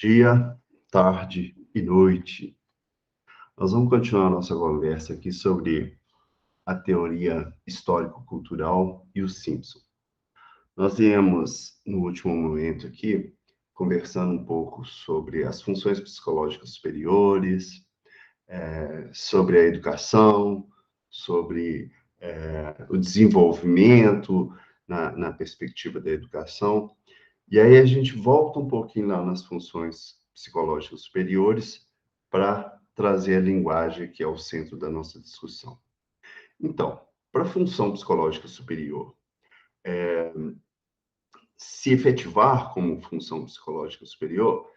Dia, tarde e noite. Nós vamos continuar a nossa conversa aqui sobre a teoria histórico-cultural e o Simpson. Nós viemos, no último momento aqui, conversando um pouco sobre as funções psicológicas superiores, sobre a educação, sobre o desenvolvimento na perspectiva da educação. E aí a gente volta um pouquinho lá nas funções psicológicas superiores para trazer a linguagem que é o centro da nossa discussão. Então, para a função psicológica superior se efetivar como função psicológica superior,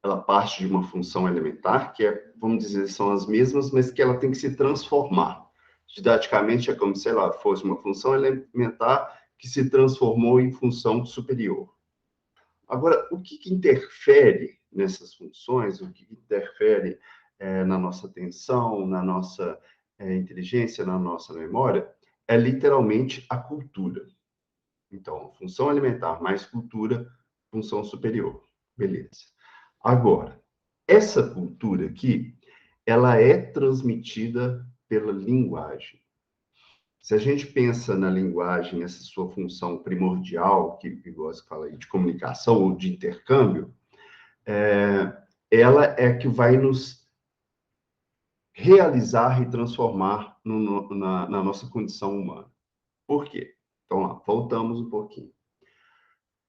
ela parte de uma função elementar, que é, vamos dizer, são as mesmas, mas que ela tem que se transformar. Didaticamente, é como se, sei lá, fosse uma função elementar que se transformou em função superior. Agora, o que interfere nessas funções, o que interfere na nossa atenção, na nossa inteligência, na nossa memória, é literalmente a cultura. Então, função alimentar mais cultura, função superior. Beleza. Agora, essa cultura aqui, ela é transmitida pela linguagem. Se a gente pensa na linguagem, essa sua função primordial, que Vygotsky fala aí, de comunicação ou de intercâmbio, ela é que vai nos realizar e transformar na nossa condição humana. Por quê? Então, lá, voltamos um pouquinho.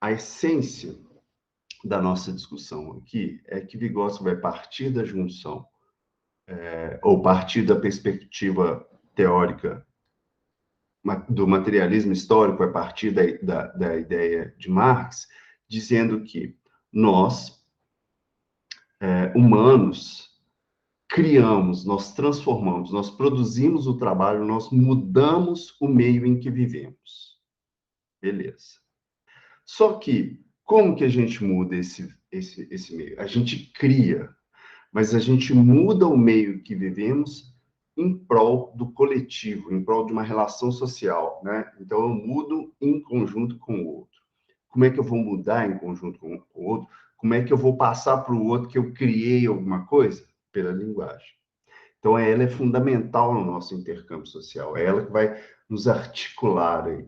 A essência da nossa discussão aqui é que Vygotsky vai partir da junção, ou partir da perspectiva teórica do materialismo histórico, a partir da ideia de Marx, dizendo que nós, humanos, criamos, nós transformamos, nós produzimos o trabalho, nós mudamos o meio em que vivemos. Beleza. Só que, como que a gente muda esse meio? A gente cria, mas a gente muda o meio que vivemos em prol do coletivo, em prol de uma relação social, né? Então, eu mudo em conjunto com o outro. Como é que eu vou mudar em conjunto com o outro? Como é que eu vou passar para o outro que eu criei alguma coisa? Pela linguagem. Então, ela é fundamental no nosso intercâmbio social, é ela que vai nos articular aí.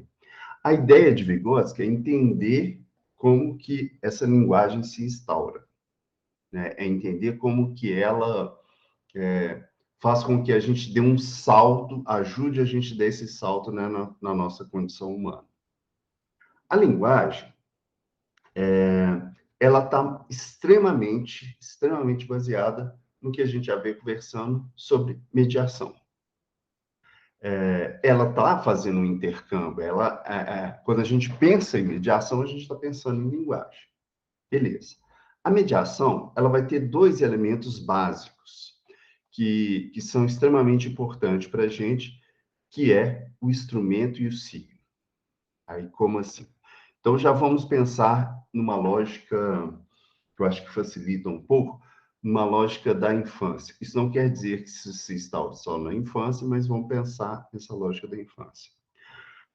A ideia de Vygotsky é entender como que essa linguagem se instaura, né? É entender como que ela faz com que a gente dê um salto, ajude a gente a dar esse salto, né, na nossa condição humana. A linguagem, ela está extremamente baseada no que a gente já veio conversando sobre mediação. Ela está fazendo um intercâmbio, quando a gente pensa em mediação, a gente está pensando em linguagem. Beleza. A mediação, ela vai ter dois elementos básicos que são extremamente importantes para a gente, que é o instrumento e o signo. Aí, como assim? Então, já vamos pensar numa lógica que eu acho que facilita um pouco, numa lógica da infância. Isso não quer dizer que isso se instaure só na infância, mas vamos pensar nessa lógica da infância.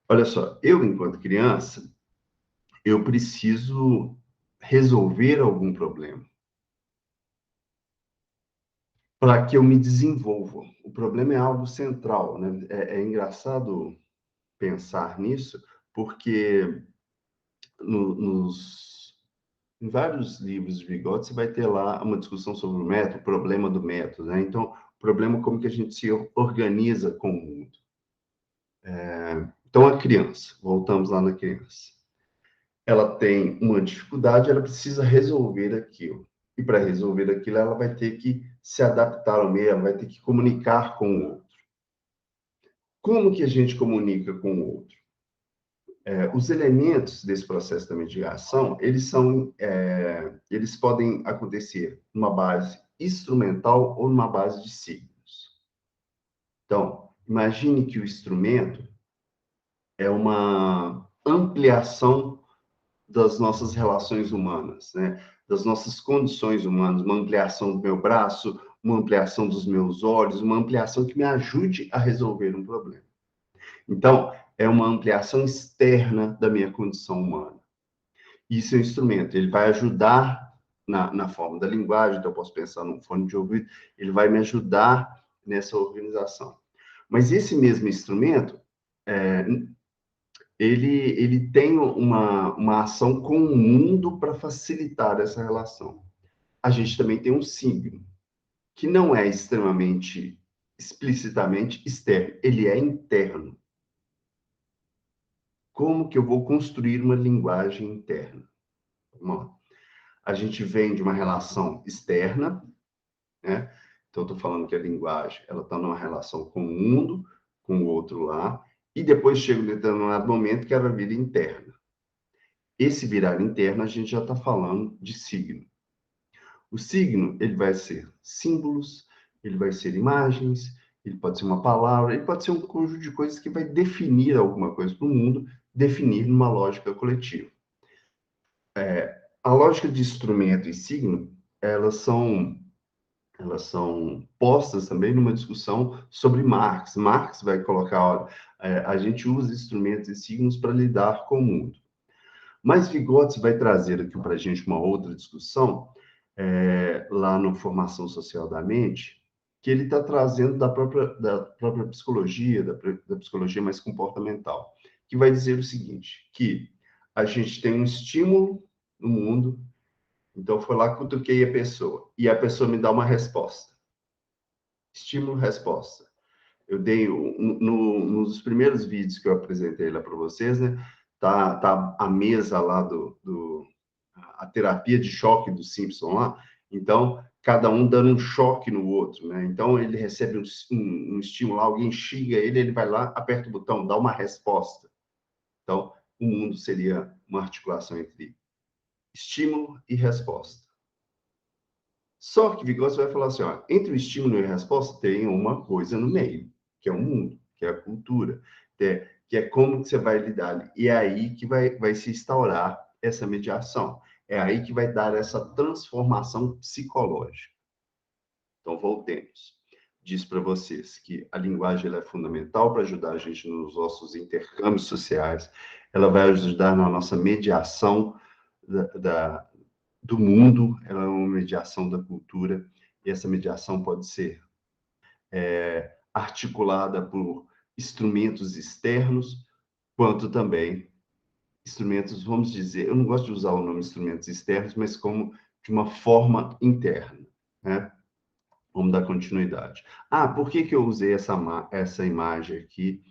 Olha só, eu, enquanto criança, eu preciso resolver algum problema para que eu me desenvolva. O problema é algo central, né? É engraçado pensar nisso, porque em vários livros de Vygotsky, você vai ter lá uma discussão sobre o método, o problema do método, né? Então, o problema é como que a gente se organiza com o mundo. Então, a criança, voltamos lá na criança. Ela tem uma dificuldade, ela precisa resolver aquilo. E para resolver aquilo, ela vai ter que se adaptar ao meio, ela vai ter que comunicar com o outro. Como que a gente comunica com o outro? Os elementos desse processo da mediação, eles podem acontecer numa base instrumental ou numa base de signos. Então, imagine que o instrumento é uma ampliação das nossas relações humanas, né? Das nossas condições humanas, uma ampliação do meu braço, uma ampliação dos meus olhos, uma ampliação que me ajude a resolver um problema. Então, é uma ampliação externa da minha condição humana. Isso é um instrumento, ele vai ajudar na forma da linguagem, então eu posso pensar num fone de ouvido, ele vai me ajudar nessa organização. Mas esse mesmo instrumento, é, ele tem uma ação com o mundo para facilitar essa relação. A gente também tem um signo, que não é extremamente, explicitamente externo, ele é interno. Como que eu vou construir uma linguagem interna? Vamos lá. A gente vem de uma relação externa, né? Então, estou falando que a linguagem ela está numa relação com o mundo, com o outro lá, e depois chega um determinado momento que ela vira interna. Esse virar interno, a gente já está falando de signo. O signo, ele vai ser símbolos, ele vai ser imagens, ele pode ser uma palavra, ele pode ser um conjunto de coisas que vai definir alguma coisa para o mundo, definir numa lógica coletiva. A lógica de instrumento e signo, elas são postas também numa discussão sobre Marx. Marx vai colocar, olha, a gente usa instrumentos e signos para lidar com o mundo. Mas Vygotsky vai trazer aqui para a gente uma outra discussão, lá no Formação Social da Mente, que ele está trazendo da própria psicologia, da psicologia mais comportamental, que vai dizer o seguinte, que a gente tem um estímulo no mundo, então foi lá que eu cutuquei a pessoa, e a pessoa me dá uma resposta. Estímulo-resposta. Eu dei, nos primeiros vídeos que eu apresentei lá para vocês, né, tá a mesa lá a terapia de choque do Simpson lá, então, cada um dando um choque no outro, né? Então, ele recebe um estímulo, alguém xinga ele, ele vai lá, aperta o botão, dá uma resposta. Então, o mundo seria uma articulação entre estímulo e resposta. Só que Vygotsky vai falar assim, ó, entre o estímulo e a resposta tem uma coisa no meio, que é o mundo, que é a cultura, que é como que você vai lidar. E é aí que vai se instaurar essa mediação. É aí que vai dar essa transformação psicológica. Então, voltemos. Diz para vocês que a linguagem ela é fundamental para ajudar a gente nos nossos intercâmbios sociais, ela vai ajudar na nossa mediação do mundo, ela é uma mediação da cultura, e essa mediação pode ser articulada por instrumentos externos, quanto também instrumentos, vamos dizer, eu não gosto de usar o nome instrumentos externos, mas como de uma forma interna, né? Vamos dar continuidade. Ah, por que eu usei essa imagem aqui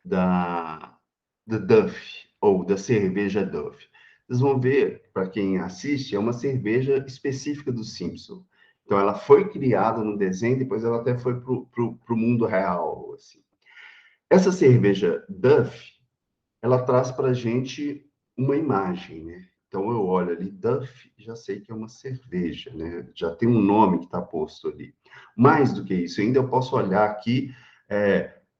da Duff, ou da cerveja Duff? Vocês vão ver, para quem assiste, é uma cerveja específica do Simpson. Então, ela foi criada no desenho, depois ela até foi para o mundo real. Assim. Essa cerveja Duff, ela traz para a gente uma imagem, né? Então, eu olho ali, Duff, já sei que é uma cerveja, né? Já tem um nome que está posto ali. Mais do que isso, ainda eu posso olhar aqui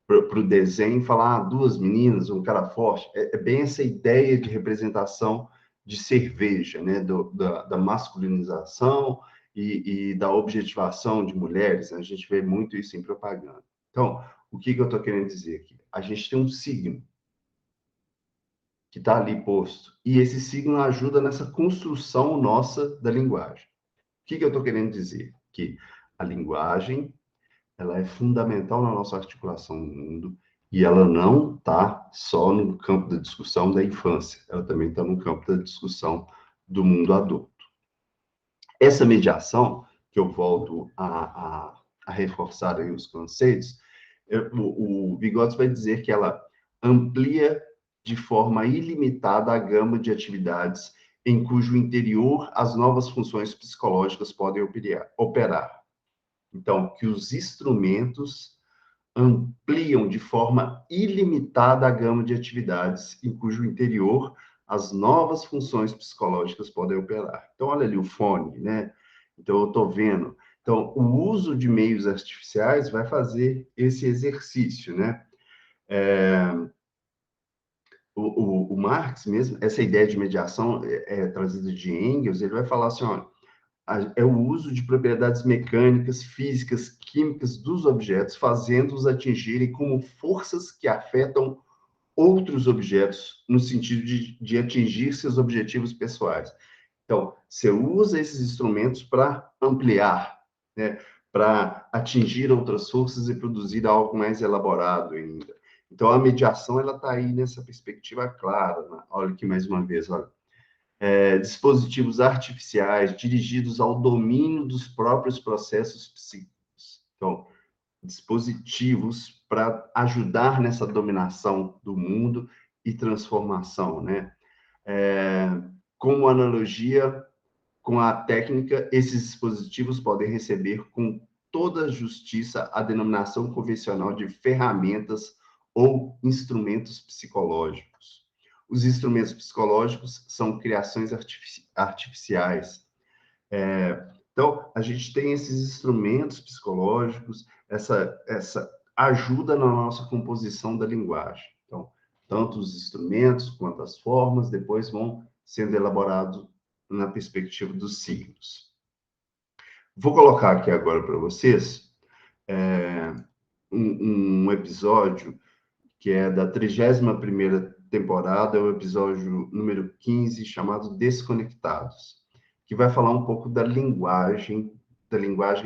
para o desenho e falar, duas meninas, um cara forte. É bem essa ideia de representação de cerveja, né? Da masculinização e da objetivação de mulheres. Né? A gente vê muito isso em propaganda. Então, o que eu estou querendo dizer aqui? A gente tem um signo que está ali posto. E esse signo ajuda nessa construção nossa da linguagem. O que eu estou querendo dizer? Que a linguagem ela é fundamental na nossa articulação no mundo e ela não está só no campo da discussão da infância, ela também está no campo da discussão do mundo adulto. Essa mediação, que eu volto a reforçar aí os conceitos, o Vygotsky vai dizer que ela amplia de forma ilimitada a gama de atividades em cujo interior as novas funções psicológicas podem operar. Então, que os instrumentos ampliam de forma ilimitada a gama de atividades em cujo interior as novas funções psicológicas podem operar. Então, olha ali o fone, né? Então, eu estou vendo. Então, o uso de meios artificiais vai fazer esse exercício, né? O Marx mesmo, essa ideia de mediação trazida de Engels, ele vai falar assim, olha, é o uso de propriedades mecânicas, físicas, químicas dos objetos, fazendo-os atingirem como forças que afetam outros objetos, no sentido de atingir seus objetivos pessoais. Então, você usa esses instrumentos para ampliar, né? Para atingir outras forças e produzir algo mais elaborado ainda. Então, a mediação ela está aí nessa perspectiva clara. Né? Olha aqui mais uma vez, olha. Dispositivos artificiais dirigidos ao domínio dos próprios processos psíquicos. Então, dispositivos para ajudar nessa dominação do mundo e transformação, né? Como analogia com a técnica, esses dispositivos podem receber com toda a justiça a denominação convencional de ferramentas ou instrumentos psicológicos. Os instrumentos psicológicos são criações artificiais. Então, a gente tem esses instrumentos psicológicos, essa ajuda na nossa composição da linguagem. Então, tanto os instrumentos quanto as formas depois vão sendo elaborados na perspectiva dos signos. Vou colocar aqui agora para vocês um episódio que é da 31ª temporada, é o episódio número 15, chamado Desconectados, que vai falar um pouco da linguagem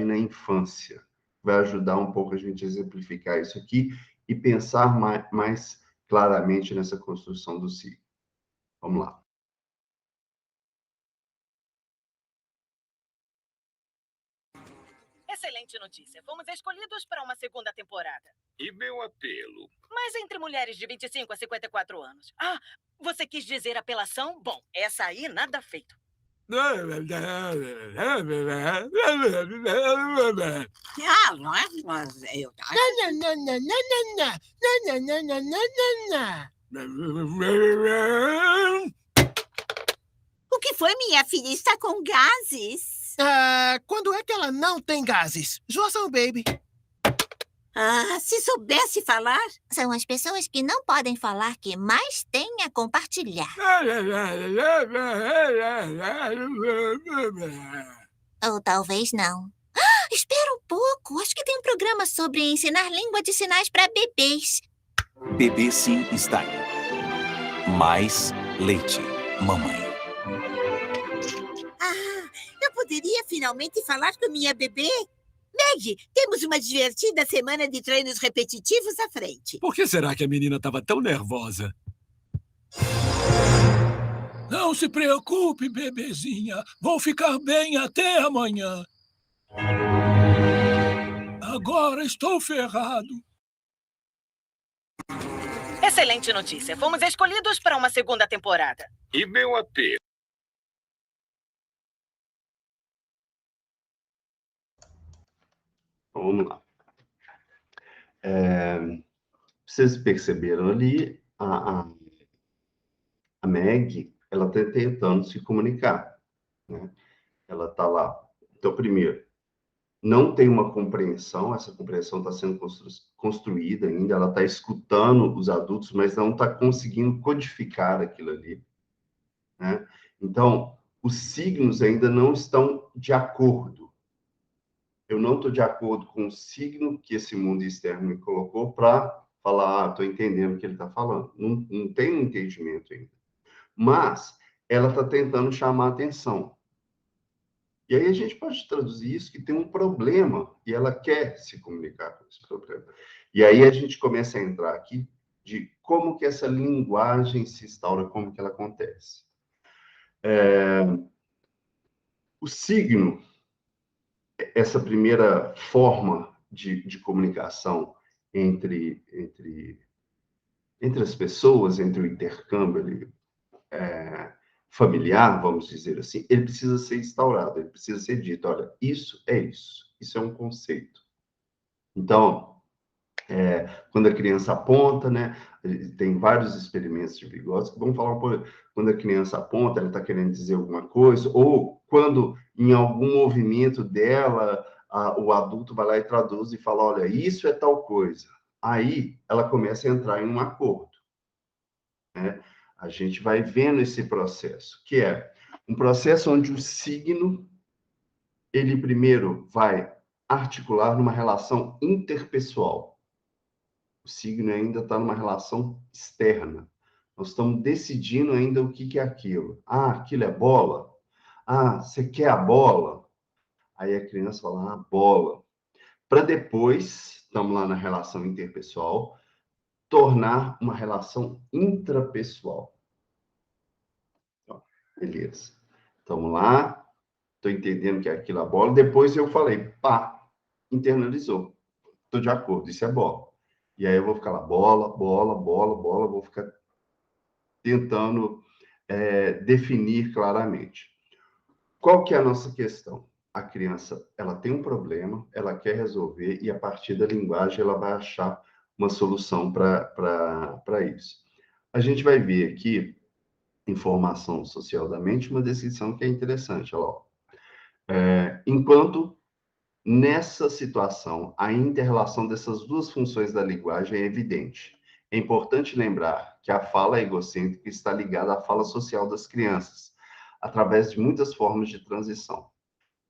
na infância. Vai ajudar um pouco a gente a exemplificar isso aqui e pensar mais claramente nessa construção do signo. Vamos lá. Excelente notícia. Fomos escolhidos para uma segunda temporada. E meu apelo? Mas entre mulheres de 25 a 54 anos. Ah, você quis dizer apelação? Bom, essa aí nada feito. Mas eu... O que foi, minha filha? Está com gases? Quando é que ela não tem gases? Joação, baby. Se soubesse falar... São as pessoas que não podem falar que mais têm a compartilhar. Ou talvez não. Espera um pouco. Acho que tem um programa sobre ensinar língua de sinais para bebês. Bebê Sim está aí. Mais leite, mamãe. Eu poderia finalmente falar com minha bebê? Meg, temos uma divertida semana de treinos repetitivos à frente. Por que será que a menina estava tão nervosa? Não se preocupe, bebezinha. Vou ficar bem até amanhã. Agora estou ferrado. Excelente notícia. Fomos escolhidos para uma segunda temporada. E meu apelo? Vamos lá. Vocês perceberam ali, a Meg, ela está tentando se comunicar, né? Ela está lá. Então, primeiro, não tem uma compreensão, essa compreensão está sendo construída ainda, ela está escutando os adultos, mas não está conseguindo codificar aquilo ali, né? Então, os signos ainda não estão de acordo. Eu não estou de acordo com o signo que esse mundo externo me colocou para falar, estou entendendo o que ele está falando. Não tem um entendimento ainda. Mas ela está tentando chamar a atenção. E aí a gente pode traduzir isso que tem um problema e ela quer se comunicar com esse problema. E aí a gente começa a entrar aqui de como que essa linguagem se instaura, como que ela acontece. O signo, essa primeira forma de comunicação entre as pessoas, entre o intercâmbio familiar, vamos dizer assim, ele precisa ser instaurado, ele precisa ser dito, olha, isso é um conceito. Então, quando a criança aponta, né, tem vários experimentos de Vygotsky, vamos falar um pouco, quando a criança aponta, ela está querendo dizer alguma coisa, ou quando em algum movimento dela, o adulto vai lá e traduz e fala, olha, isso é tal coisa. Aí, ela começa a entrar em um acordo, né? A gente vai vendo esse processo, que é um processo onde o signo, ele primeiro vai articular numa relação interpessoal. O signo ainda está numa relação externa. Nós estamos decidindo ainda o que é aquilo. Aquilo é bola? Ah, você quer a bola? Aí a criança fala, ah, bola. Para depois, estamos lá na relação interpessoal, tornar uma relação intrapessoal. Então, beleza. Estamos lá, estou entendendo que é aquilo a bola. Depois eu falei, pá, internalizou. Estou de acordo, isso é bola. E aí eu vou ficar lá, bola, bola, bola, bola, vou ficar tentando definir claramente. Qual que é a nossa questão? A criança, ela tem um problema, ela quer resolver, e a partir da linguagem ela vai achar uma solução para isso. A gente vai ver aqui, informação social da mente, uma descrição que é interessante. Olha lá. Enquanto nessa situação a inter-relação dessas duas funções da linguagem é evidente. É importante lembrar que a fala egocêntrica está ligada à fala social das crianças, através de muitas formas de transição.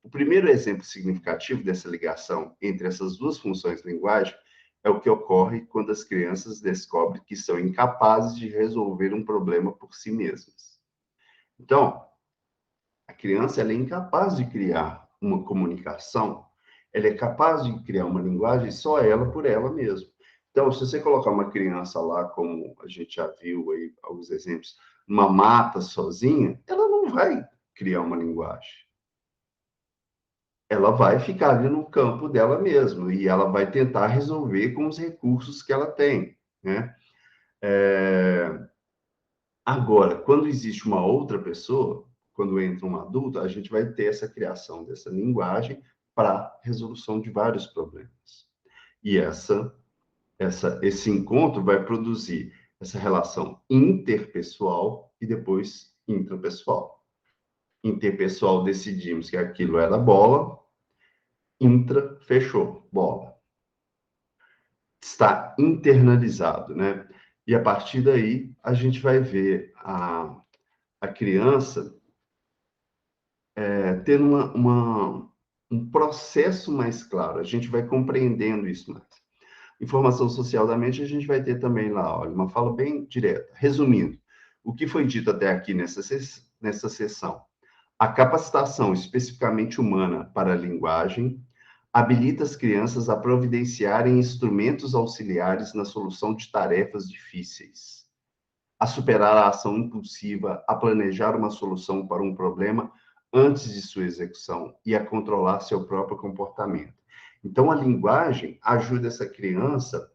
O primeiro exemplo significativo dessa ligação entre essas duas funções de linguagem é o que ocorre quando as crianças descobrem que são incapazes de resolver um problema por si mesmas. Então, a criança ela é incapaz de criar uma comunicação, ela é capaz de criar uma linguagem só ela por ela mesma. Então, se você colocar uma criança lá, como a gente já viu aí alguns exemplos, numa mata sozinha, ela não vai criar uma linguagem. Ela vai ficar ali no campo dela mesma e ela vai tentar resolver com os recursos que ela tem, né? Agora, quando existe uma outra pessoa, quando entra um adulto, a gente vai ter essa criação dessa linguagem para resolução de vários problemas. E esse encontro vai produzir essa relação interpessoal e depois intrapessoal. Interpessoal, decidimos que aquilo era bola, intra, fechou, bola. Está internalizado, né? E a partir daí, a gente vai ver a criança tendo um processo mais claro. A gente vai compreendendo isso mais. Informação social da mente, a gente vai ter também lá, olha, uma fala bem direta. Resumindo, o que foi dito até aqui nessa sessão? A capacitação especificamente humana para a linguagem habilita as crianças a providenciarem instrumentos auxiliares na solução de tarefas difíceis, a superar a ação impulsiva, a planejar uma solução para um problema antes de sua execução e a controlar seu próprio comportamento. Então, a linguagem ajuda essa criança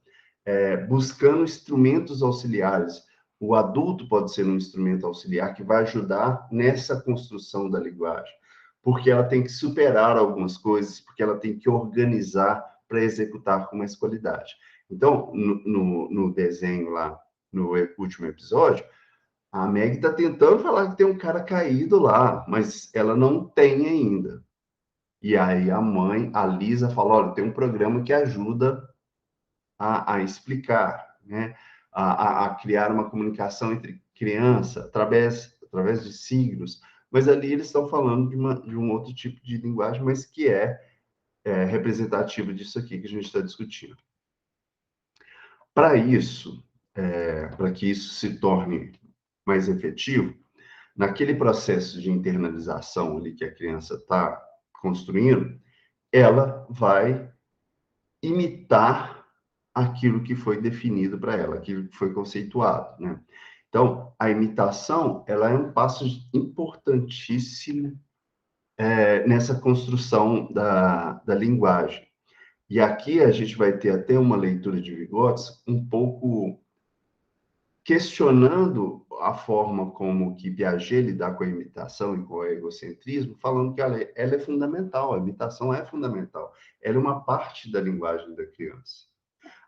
buscando instrumentos auxiliares. O adulto pode ser um instrumento auxiliar que vai ajudar nessa construção da linguagem, porque ela tem que superar algumas coisas, porque ela tem que organizar para executar com mais qualidade. Então, no desenho lá, no último episódio, a Meg está tentando falar que tem um cara caído lá, mas ela não tem ainda. E aí a mãe, a Lisa, fala, olha, tem um programa que ajuda a explicar, né? A criar uma comunicação entre criança, através de signos, mas ali eles estão falando de um outro tipo de linguagem, mas que é representativo disso aqui que a gente está discutindo. Para isso, para que isso se torne mais efetivo, naquele processo de internalização ali que a criança está construindo, ela vai imitar aquilo que foi definido para ela, aquilo que foi conceituado, né? Então, a imitação, ela é um passo importantíssimo nessa construção da linguagem. E aqui a gente vai ter até uma leitura de Vygotsky um pouco questionando a forma como que Piaget lida com a imitação e com o egocentrismo, falando que ela é fundamental, a imitação é fundamental. Ela é uma parte da linguagem da criança.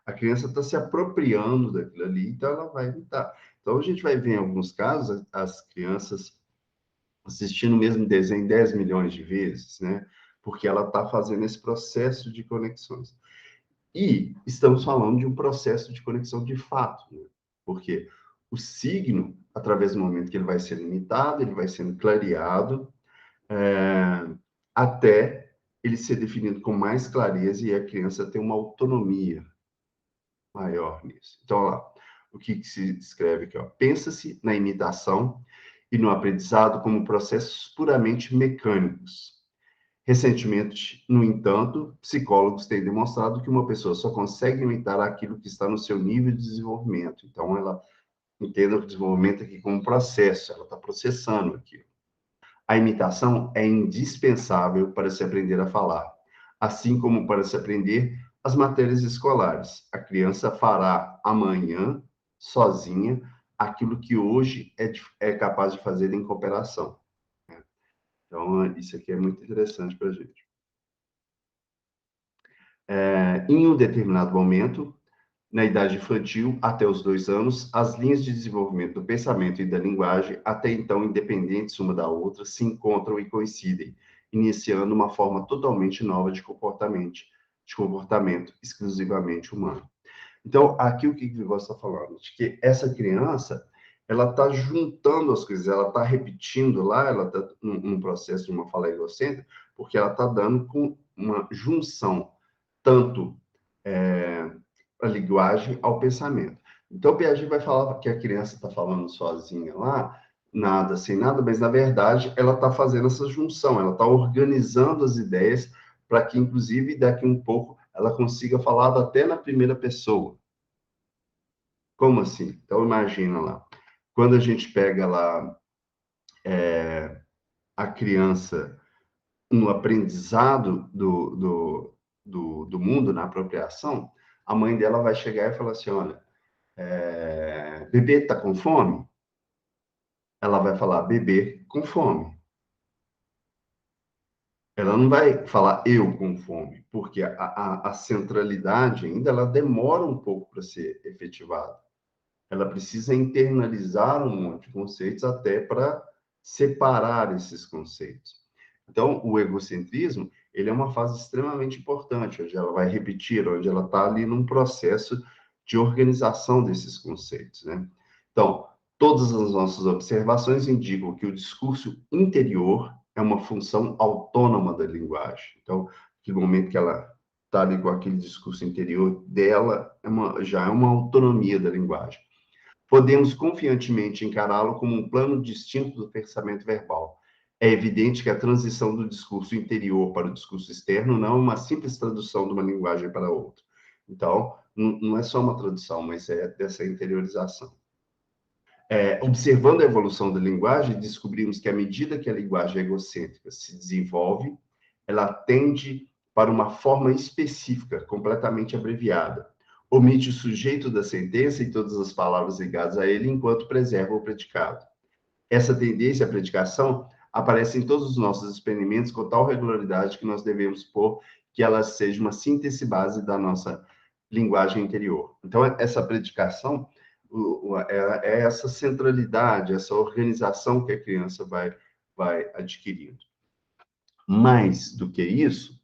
A criança está se apropriando daquilo ali, então ela vai imitar. Então, a gente vai ver em alguns casos as crianças assistindo o mesmo desenho 10 milhões de vezes, né? Porque ela está fazendo esse processo de conexões. E estamos falando de um processo de conexão de fato, né? Porque o signo, através do momento que ele vai sendo imitado, ele vai sendo clareado, até ele ser definido com mais clareza e a criança ter uma autonomia maior nisso. Então, olha lá, o que se escreve aqui, ó. Pensa-se na imitação e no aprendizado como processos puramente mecânicos. Recentemente, no entanto, psicólogos têm demonstrado que uma pessoa só consegue imitar aquilo que está no seu nível de desenvolvimento. Então, ela entenda o desenvolvimento aqui como processo, ela está processando aquilo. A imitação é indispensável para se aprender a falar, assim como para se aprender as matérias escolares. A criança fará amanhã, sozinha, aquilo que hoje é capaz de fazer em cooperação. Então, isso aqui é muito interessante para a gente. Em um determinado momento, na idade infantil, até os 2 anos, as linhas de desenvolvimento do pensamento e da linguagem, até então independentes uma da outra, se encontram e coincidem, iniciando uma forma totalmente nova de comportamento exclusivamente humano. Então, aqui o que o Vygotsky está falando? De que essa criança, ela está juntando as coisas, ela está repetindo lá, ela está num processo de uma fala egocêntrica, porque ela está dando com uma junção, tanto a linguagem ao pensamento. Então, Piaget vai falar que a criança está falando sozinha lá, nada, sem nada, mas, na verdade, ela está fazendo essa junção, ela está organizando as ideias para que, inclusive, daqui um pouco, ela consiga falar até na primeira pessoa. Como assim? Então, imagina lá, quando a gente pega lá a criança no aprendizado do mundo, na apropriação, a mãe dela vai chegar e falar assim, olha, bebê está com fome? Ela vai falar, bebê com fome. Ela não vai falar eu com fome, porque a centralidade ainda, ela demora um pouco para ser efetivada. Ela precisa internalizar um monte de conceitos até para separar esses conceitos. Então, o egocentrismo, ele é uma fase extremamente importante, onde ela vai repetir, onde ela está ali num processo de organização desses conceitos, né? Então, todas as nossas observações indicam que o discurso interior é uma função autônoma da linguagem. Então, no momento que ela está ali com aquele discurso interior dela, já é uma autonomia da linguagem. Podemos confiantemente encará-lo como um plano distinto do pensamento verbal. É evidente que a transição do discurso interior para o discurso externo não é uma simples tradução de uma linguagem para outra. Então, não é só uma tradução, mas é dessa interiorização. Observando a evolução da linguagem, descobrimos que à medida que a linguagem egocêntrica se desenvolve, ela tende para uma forma específica, completamente abreviada. Omite o sujeito da sentença e todas as palavras ligadas a ele, enquanto preserva o predicado. Essa tendência à predicação aparece em todos os nossos experimentos com tal regularidade que nós devemos pôr que ela seja uma síntese base da nossa linguagem interior. Então, essa predicação é essa centralidade, essa organização que a criança vai adquirindo. Mais do que isso,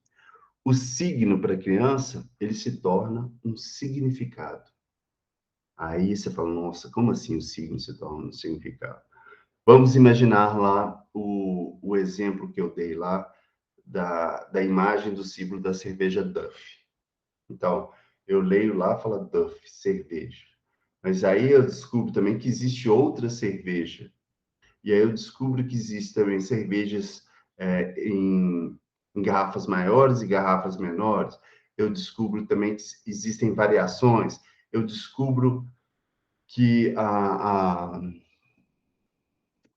o signo para a criança, ele se torna um significado. Aí você fala, nossa, como assim o signo se torna um significado? Vamos imaginar lá o exemplo que eu dei lá da imagem do símbolo da cerveja Duff. Então, eu leio lá, fala Duff, cerveja. Mas aí eu descubro também que existe outra cerveja. E aí eu descubro que existe também cervejas em garrafas maiores e garrafas menores. Eu descubro também que existem variações. Eu descubro que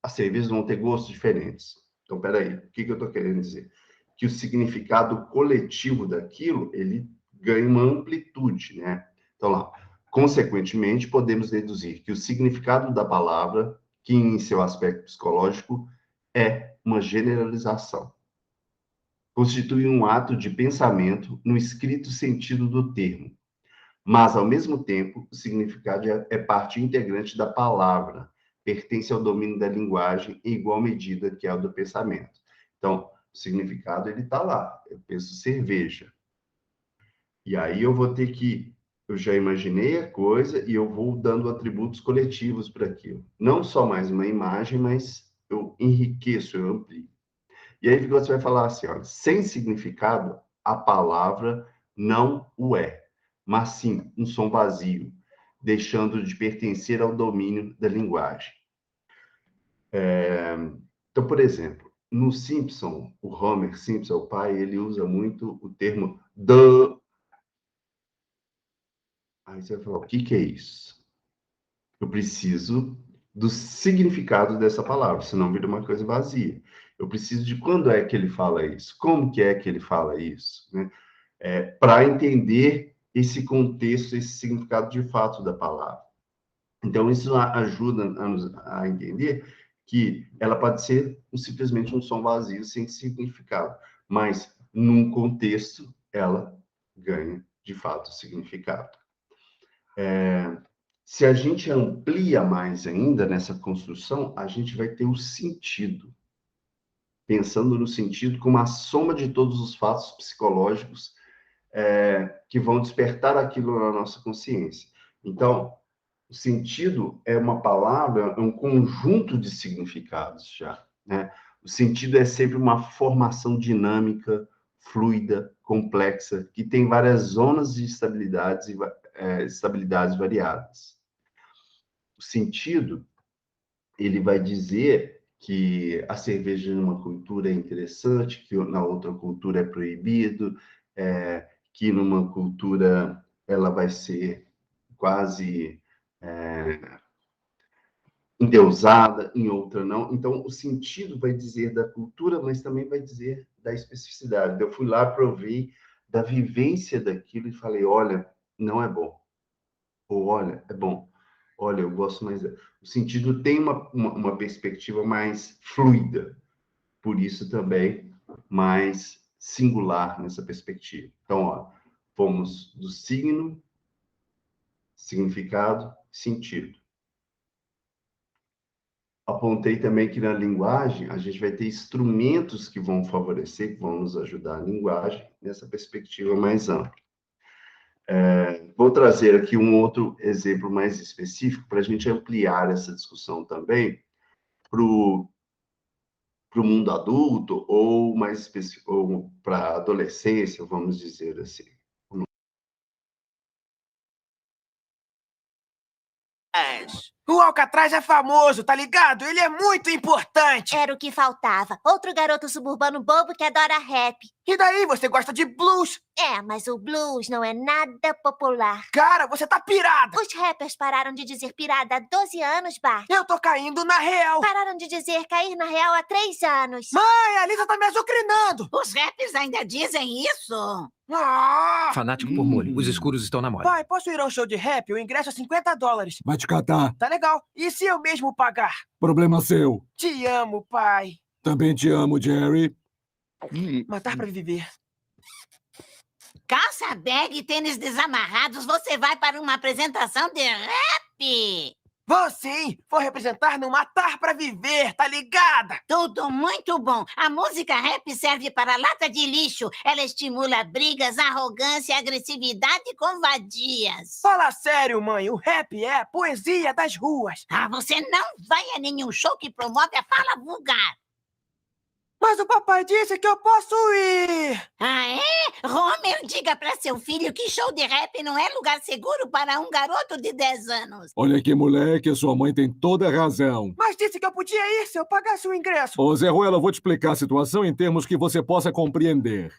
as cervejas vão ter gostos diferentes. Então, peraí, o que eu estou querendo dizer? Que o significado coletivo daquilo, ele ganha uma amplitude, né? Então, lá, consequentemente, podemos deduzir que o significado da palavra, que em seu aspecto psicológico é uma generalização, constitui um ato de pensamento no estrito sentido do termo, mas, ao mesmo tempo, o significado é parte integrante da palavra, pertence ao domínio da linguagem em igual medida que é o do pensamento. Então, o significado, ele está lá. Eu penso cerveja. E aí eu vou ter que... Eu já imaginei a coisa e eu vou dando atributos coletivos para aquilo. Não só mais uma imagem, mas eu enriqueço, eu amplio. E aí você vai falar assim, olha, sem significado, a palavra não o é, mas sim um som vazio, deixando de pertencer ao domínio da linguagem. Então, por exemplo, no Simpson, o Homer Simpson, o pai, ele usa muito o termo the. Aí você vai falar, o que é isso? Eu preciso do significado dessa palavra, senão vira uma coisa vazia. Eu preciso de quando é que ele fala isso, como que é que ele fala isso, né? Para entender esse contexto, esse significado de fato da palavra. Então, isso ajuda a entender que ela pode ser simplesmente um som vazio, sem significado, mas, num contexto, ela ganha, de fato, significado. Se a gente amplia mais ainda nessa construção, a gente vai ter o sentido, pensando no sentido como a soma de todos os fatos psicológicos que vão despertar aquilo na nossa consciência. Então, o sentido é uma palavra, é um conjunto de significados já, né? O sentido é sempre uma formação dinâmica, fluida, complexa, que tem várias zonas de estabilidades e estabilidades variadas. O sentido, ele vai dizer que a cerveja numa cultura é interessante, que na outra cultura é proibido, que numa cultura ela vai ser quase endeusada, em outra não. Então, o sentido vai dizer da cultura, mas também vai dizer da especificidade. Eu fui lá, provei da vivência daquilo e falei, olha, não é bom. Ou, olha, é bom. Olha, eu gosto mais... O sentido tem uma perspectiva mais fluida. Por isso também mais singular nessa perspectiva. Então, ó, fomos do signo, significado, sentido. Apontei também que na linguagem a gente vai ter instrumentos que vão favorecer, que vão nos ajudar a linguagem nessa perspectiva mais ampla. Vou trazer aqui um outro exemplo mais específico para a gente ampliar essa discussão também para o mundo adulto ou mais específico, ou para a adolescência, vamos dizer assim. O Alcatraz é famoso, tá ligado? Ele é muito importante. Era o que faltava. Outro garoto suburbano bobo que adora rap. E daí, você gosta de blues? Mas o blues não é nada popular. Cara, você tá pirada. Os rappers pararam de dizer pirada há 12 anos, Bart. Eu tô caindo na real. Pararam de dizer cair na real há 3 anos. Mãe, a Lisa tá me azucrinando. Os rappers ainda dizem isso? Fanático por molho. Os escuros estão na moda. Pai, posso ir ao show de rap? O ingresso é $50. Vai te catar. Tá legal. E se eu mesmo pagar? Problema seu. Te amo, pai. Também te amo, Jerry. Matar pra viver. Calça bag e tênis desamarrados, você vai para uma apresentação de rap? Vou sim! Vou representar no Matar pra Viver, tá ligada? Tudo muito bom. A música rap serve para lata de lixo. Ela estimula brigas, arrogância, agressividade com vadias. Fala sério, mãe. O rap é a poesia das ruas. Você não vai a nenhum show que promove a fala vulgar. Mas o papai disse que eu posso ir. Homer, diga para seu filho que show de rap não é lugar seguro para um garoto de 10 anos. Olha aqui, moleque, sua mãe tem toda a razão. Mas disse que eu podia ir se eu pagasse o ingresso. Ô, Zé Ruela, eu vou te explicar a situação em termos que você possa compreender.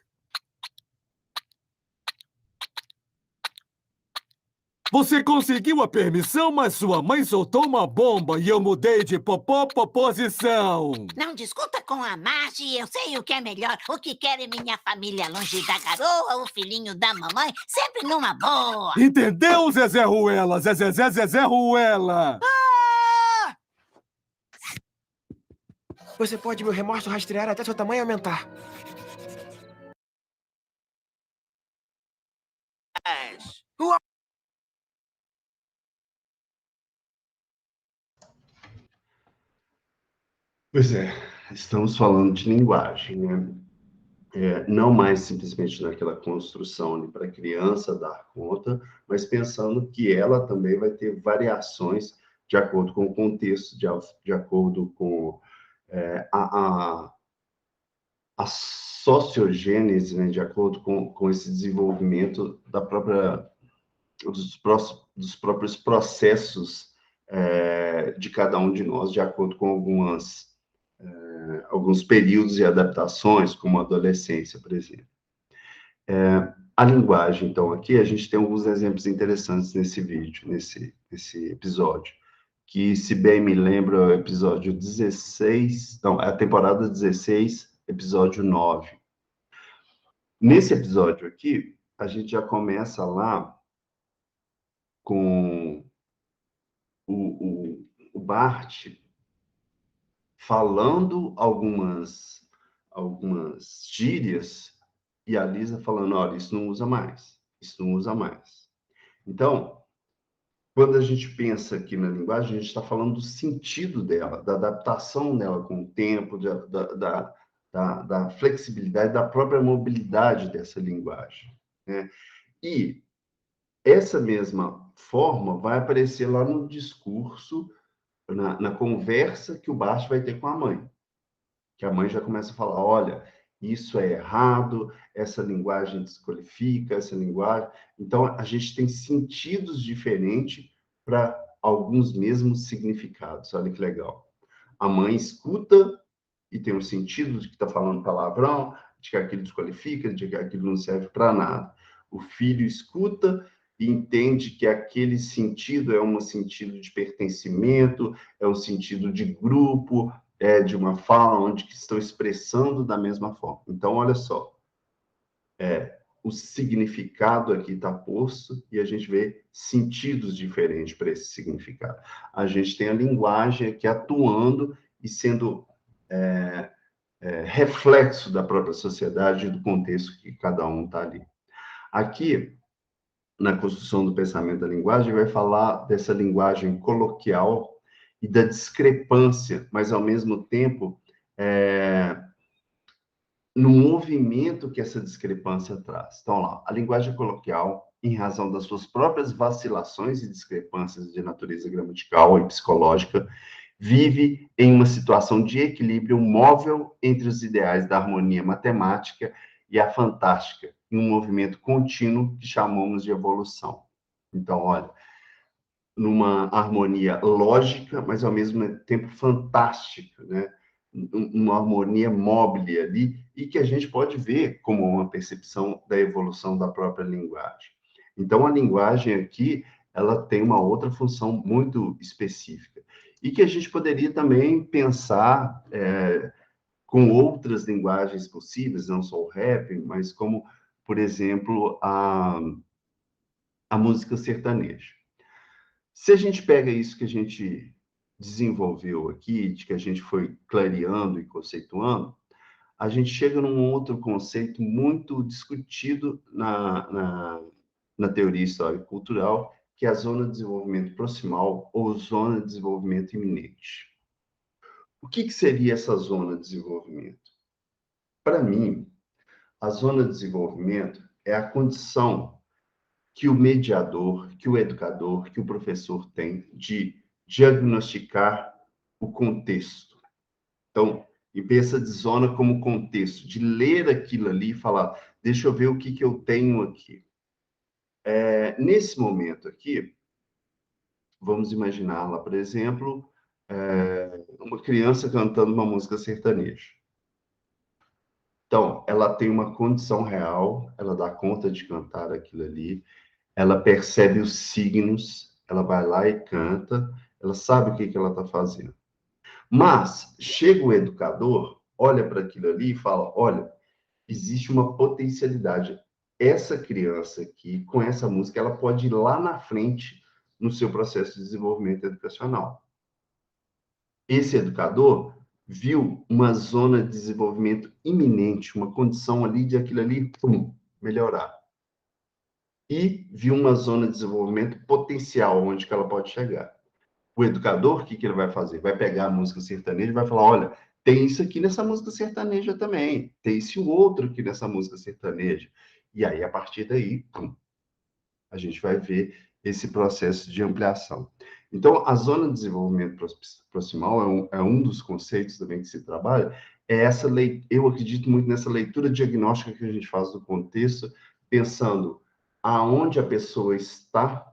Você conseguiu a permissão, mas sua mãe soltou uma bomba e eu mudei de posição. Não discuta com a Marge, eu sei o que é melhor. O que quer é minha família longe da garoa, o filhinho da mamãe, sempre numa boa. Entendeu, Zezé Ruela? Zezé Ruela. Você pode meu remorso rastrear até seu tamanho aumentar. Pois é, estamos falando de linguagem, né? Não mais simplesmente naquela construção para a criança dar conta, mas pensando que ela também vai ter variações de acordo com o contexto, de acordo com a sociogênese, né? De acordo com esse desenvolvimento dos próprios processos de cada um de nós, de acordo com alguns períodos e adaptações, como a adolescência, por exemplo. A linguagem, então, aqui a gente tem alguns exemplos interessantes nesse vídeo, nesse episódio, que, se bem me lembro, é o episódio 16, não, é a temporada 16, episódio 9. Nesse episódio aqui, a gente já começa lá com o Bart falando algumas gírias e a Lisa falando, olha, isso não usa mais, isso não usa mais. Então, quando a gente pensa aqui na linguagem, a gente está falando do sentido dela, da adaptação dela com o tempo, da flexibilidade, da própria mobilidade dessa linguagem, né? E essa mesma forma vai aparecer lá no discurso, na conversa que o Bart vai ter com a mãe. Que a mãe já começa a falar, olha, isso é errado, essa linguagem desqualifica, essa linguagem... Então, a gente tem sentidos diferentes para alguns mesmos significados. Olha que legal. A mãe escuta e tem um sentido de que está falando palavrão, de que aquilo desqualifica, de que aquilo não serve para nada. O filho escuta e entende que aquele sentido é um sentido de pertencimento, é um sentido de grupo, de uma fala onde que estão expressando da mesma forma. Então, olha só, o significado aqui está posto e a gente vê sentidos diferentes para esse significado. A gente tem a linguagem aqui atuando e sendo reflexo da própria sociedade e do contexto que cada um está ali. Aqui, na construção do pensamento da linguagem, vai falar dessa linguagem coloquial e da discrepância, mas, ao mesmo tempo, no movimento que essa discrepância traz. Então, lá, a linguagem coloquial, em razão das suas próprias vacilações e discrepâncias de natureza gramatical e psicológica, vive em uma situação de equilíbrio móvel entre os ideais da harmonia matemática e a fantástica, em um movimento contínuo que chamamos de evolução. Então, olha, numa harmonia lógica, mas ao mesmo tempo fantástica, né? Uma harmonia móvel ali, e que a gente pode ver como uma percepção da evolução da própria linguagem. Então, a linguagem aqui, ela tem uma outra função muito específica, e que a gente poderia também pensar com outras linguagens possíveis, não só o rap, mas como, por exemplo, a música sertaneja. Se a gente pega isso que a gente desenvolveu aqui, de que a gente foi clareando e conceituando, a gente chega num outro conceito muito discutido na teoria histórica cultural, que é a zona de desenvolvimento proximal ou zona de desenvolvimento iminente. O que seria essa zona de desenvolvimento? Para mim, a zona de desenvolvimento é a condição que o mediador, que o educador, que o professor tem de diagnosticar o contexto. Então, e pensa de zona como contexto, de ler aquilo ali e falar, deixa eu ver o que eu tenho aqui. Nesse momento aqui, vamos imaginar lá, por exemplo, uma criança cantando uma música sertaneja. Então, ela tem uma condição real, ela dá conta de cantar aquilo ali, ela percebe os signos, ela vai lá e canta, ela sabe o que ela está fazendo. Mas chega o educador, olha para aquilo ali e fala, olha, existe uma potencialidade. Essa criança aqui, com essa música, ela pode ir lá na frente no seu processo de desenvolvimento educacional. Esse educador viu uma zona de desenvolvimento iminente, uma condição ali de aquilo ali, melhorar. E viu uma zona de desenvolvimento potencial, onde que ela pode chegar. O educador, o que ele vai fazer? Vai pegar a música sertaneja e vai falar, olha, tem isso aqui nessa música sertaneja também, tem esse outro aqui nessa música sertaneja. E aí, a partir daí, a gente vai ver esse processo de ampliação. Então, a zona de desenvolvimento proximal é um dos conceitos também que se trabalha, eu acredito muito nessa leitura diagnóstica que a gente faz do contexto, pensando aonde a pessoa está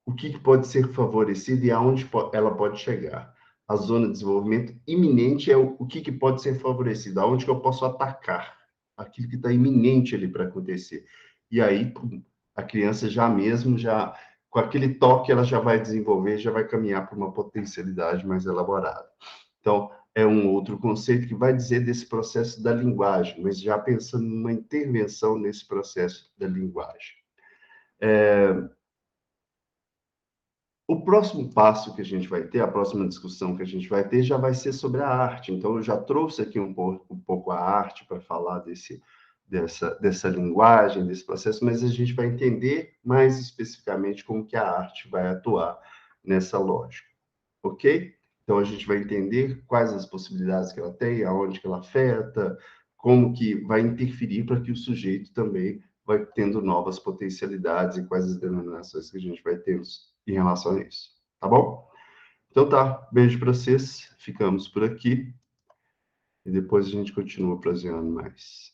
o que pode ser favorecido e aonde ela pode chegar. A zona de desenvolvimento iminente é o que pode ser favorecido, aonde que eu posso atacar, aquilo que está iminente ali para acontecer. E aí, a criança já com aquele toque, ela já vai desenvolver, já vai caminhar para uma potencialidade mais elaborada. Então, é um outro conceito que vai dizer desse processo da linguagem, mas já pensando numa intervenção nesse processo da linguagem. O próximo passo que a gente vai ter, a próxima discussão que a gente vai ter, já vai ser sobre a arte. Então, eu já trouxe aqui um pouco a arte para falar dessa linguagem, desse processo, mas a gente vai entender mais especificamente como que a arte vai atuar nessa lógica, ok? Então, a gente vai entender quais as possibilidades que ela tem, aonde que ela afeta, como que vai interferir para que o sujeito também vai tendo novas potencialidades e quais as denominações que a gente vai ter em relação a isso, tá bom? Então tá, beijo para vocês, ficamos por aqui e depois a gente continua prosseando mais.